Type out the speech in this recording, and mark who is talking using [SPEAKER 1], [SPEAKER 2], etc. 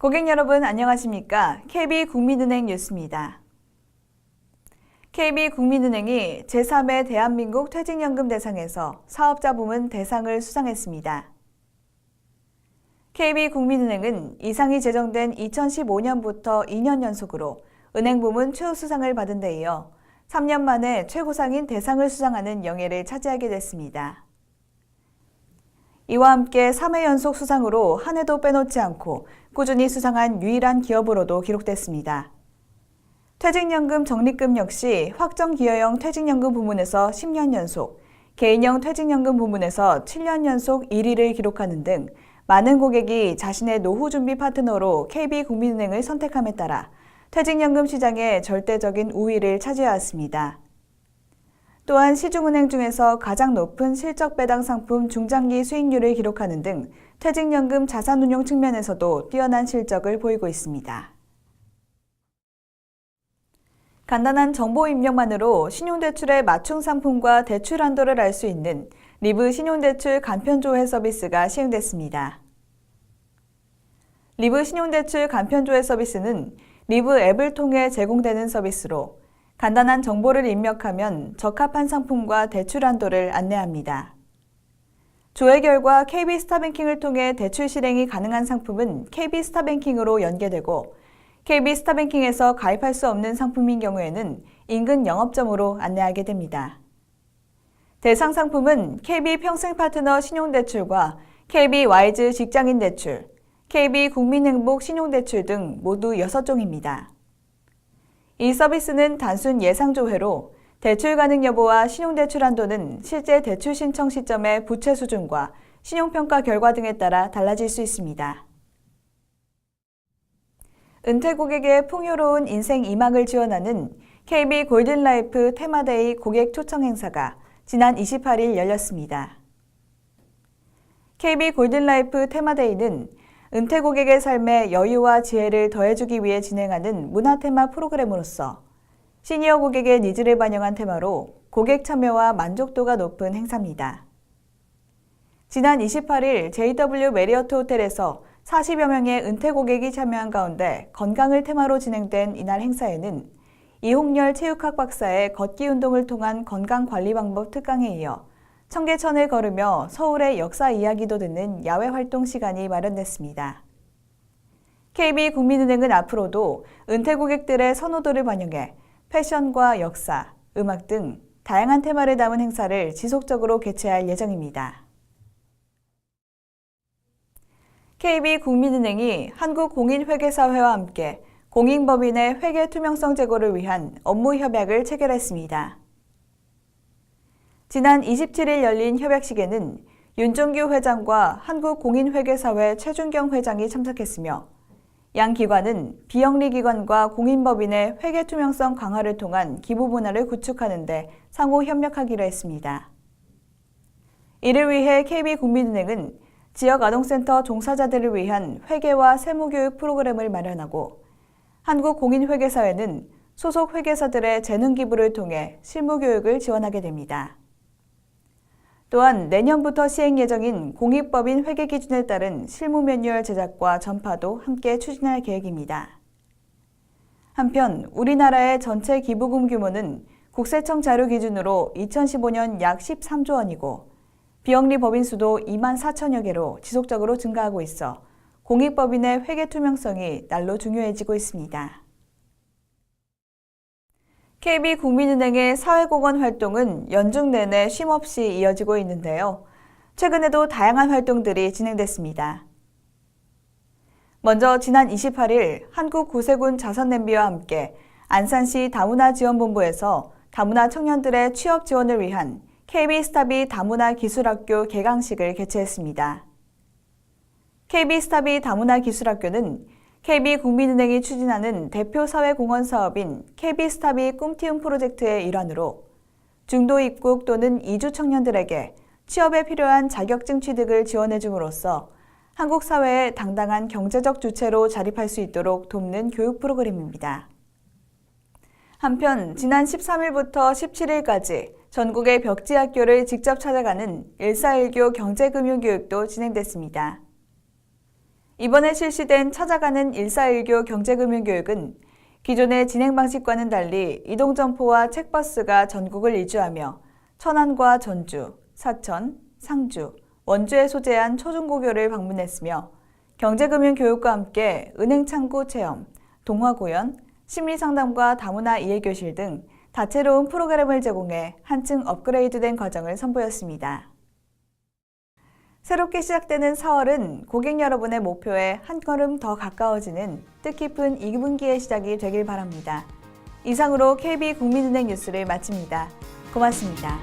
[SPEAKER 1] 고객 여러분 안녕하십니까? KB국민은행 뉴스입니다. KB국민은행이 제3회 대한민국 퇴직연금 대상에서 사업자 부문 대상을 수상했습니다. KB국민은행은 이 상이 제정된 2015년부터 2년 연속으로 은행 부문 최우수상을 받은 데 이어 3년 만에 최고상인 대상을 수상하는 영예를 차지하게 됐습니다. 이와 함께 3회 연속 수상으로 한 해도 빼놓지 않고 꾸준히 수상한 유일한 기업으로도 기록됐습니다. 퇴직연금 적립금 역시 확정기여형 퇴직연금 부문에서 10년 연속, 개인형 퇴직연금 부문에서 7년 연속 1위를 기록하는 등 많은 고객이 자신의 노후 준비 파트너로 KB국민은행을 선택함에 따라 퇴직연금 시장의 절대적인 우위를 차지해왔습니다. 또한 시중은행 중에서 가장 높은 실적 배당 상품 중장기 수익률을 기록하는 등 퇴직연금 자산운용 측면에서도 뛰어난 실적을 보이고 있습니다. 간단한 정보 입력만으로 신용대출의 맞춤 상품과 대출 한도를 알 수 있는 리브 신용대출 간편조회 서비스가 시행됐습니다. 리브 신용대출 간편조회 서비스는 리브 앱을 통해 제공되는 서비스로 간단한 정보를 입력하면 적합한 상품과 대출 한도를 안내합니다. 조회 결과 KB스타뱅킹을 통해 대출 실행이 가능한 상품은 KB스타뱅킹으로 연계되고 KB스타뱅킹에서 가입할 수 없는 상품인 경우에는 인근 영업점으로 안내하게 됩니다. 대상 상품은 KB평생파트너 신용대출과 KB와이즈 직장인대출, KB국민행복 신용대출 등 모두 6종입니다. 이 서비스는 단순 예상조회로 대출 가능 여부와 신용대출 한도는 실제 대출 신청 시점의 부채 수준과 신용평가 결과 등에 따라 달라질 수 있습니다. 은퇴 고객의 풍요로운 인생 2막을 지원하는 KB 골든라이프 테마데이 고객 초청 행사가 지난 28일 열렸습니다. KB 골든라이프 테마데이는 은퇴 고객의 삶에 여유와 지혜를 더해주기 위해 진행하는 문화 테마 프로그램으로서 시니어 고객의 니즈를 반영한 테마로 고객 참여와 만족도가 높은 행사입니다. 지난 28일 JW 메리어트 호텔에서 40여 명의 은퇴 고객이 참여한 가운데 건강을 테마로 진행된 이날 행사에는 이홍렬 체육학 박사의 걷기 운동을 통한 건강관리 방법 특강에 이어 청계천을 걸으며 서울의 역사 이야기도 듣는 야외 활동 시간이 마련됐습니다. KB국민은행은 앞으로도 은퇴 고객들의 선호도를 반영해 패션과 역사, 음악 등 다양한 테마를 담은 행사를 지속적으로 개최할 예정입니다. KB국민은행이 한국공인회계사회와 함께 공인법인의 회계 투명성 제고를 위한 업무 협약을 체결했습니다. 지난 27일 열린 협약식에는 윤종규 회장과 한국공인회계사회 최준경 회장이 참석했으며 양 기관은 비영리 기관과 공인법인의 회계 투명성 강화를 통한 기부 문화를 구축하는 데 상호 협력하기로 했습니다. 이를 위해 KB국민은행은 지역아동센터 종사자들을 위한 회계와 세무교육 프로그램을 마련하고 한국공인회계사회는 소속 회계사들의 재능 기부를 통해 실무교육을 지원하게 됩니다. 또한 내년부터 시행 예정인 공익법인 회계 기준에 따른 실무 매뉴얼 제작과 전파도 함께 추진할 계획입니다. 한편 우리나라의 전체 기부금 규모는 국세청 자료 기준으로 2015년 약 13조 원이고 비영리 법인 수도 2만 4천여 개로 지속적으로 증가하고 있어 공익법인의 회계 투명성이 날로 중요해지고 있습니다. KB국민은행의 사회공헌 활동은 연중 내내 쉼없이 이어지고 있는데요. 최근에도 다양한 활동들이 진행됐습니다. 먼저 지난 28일 한국구세군 자선냄비와 함께 안산시 다문화지원본부에서 다문화 청년들의 취업 지원을 위한 KB스타비 다문화기술학교 개강식을 개최했습니다. KB스타비 다문화기술학교는 KB국민은행이 추진하는 대표 사회공헌 사업인 KB스타비 꿈티움 프로젝트의 일환으로 중도 입국 또는 이주 청년들에게 취업에 필요한 자격증 취득을 지원해 줌으로써 한국 사회에 당당한 경제적 주체로 자립할 수 있도록 돕는 교육 프로그램입니다. 한편 지난 13일부터 17일까지 전국의 벽지학교를 직접 찾아가는 141교 경제금융교육도 진행됐습니다. 이번에 실시된 찾아가는 1419 경제금융교육은 기존의 진행 방식과는 달리 이동점포와 책버스가 전국을 일주하며 천안과 전주, 사천, 상주, 원주에 소재한 초중고교를 방문했으며 경제금융교육과 함께 은행창구 체험, 동화구연, 심리상담과 다문화 이해교실 등 다채로운 프로그램을 제공해 한층 업그레이드된 과정을 선보였습니다. 새롭게 시작되는 4월은 고객 여러분의 목표에 한 걸음 더 가까워지는 뜻깊은 2분기의 시작이 되길 바랍니다. 이상으로 KB 국민은행 뉴스를 마칩니다. 고맙습니다.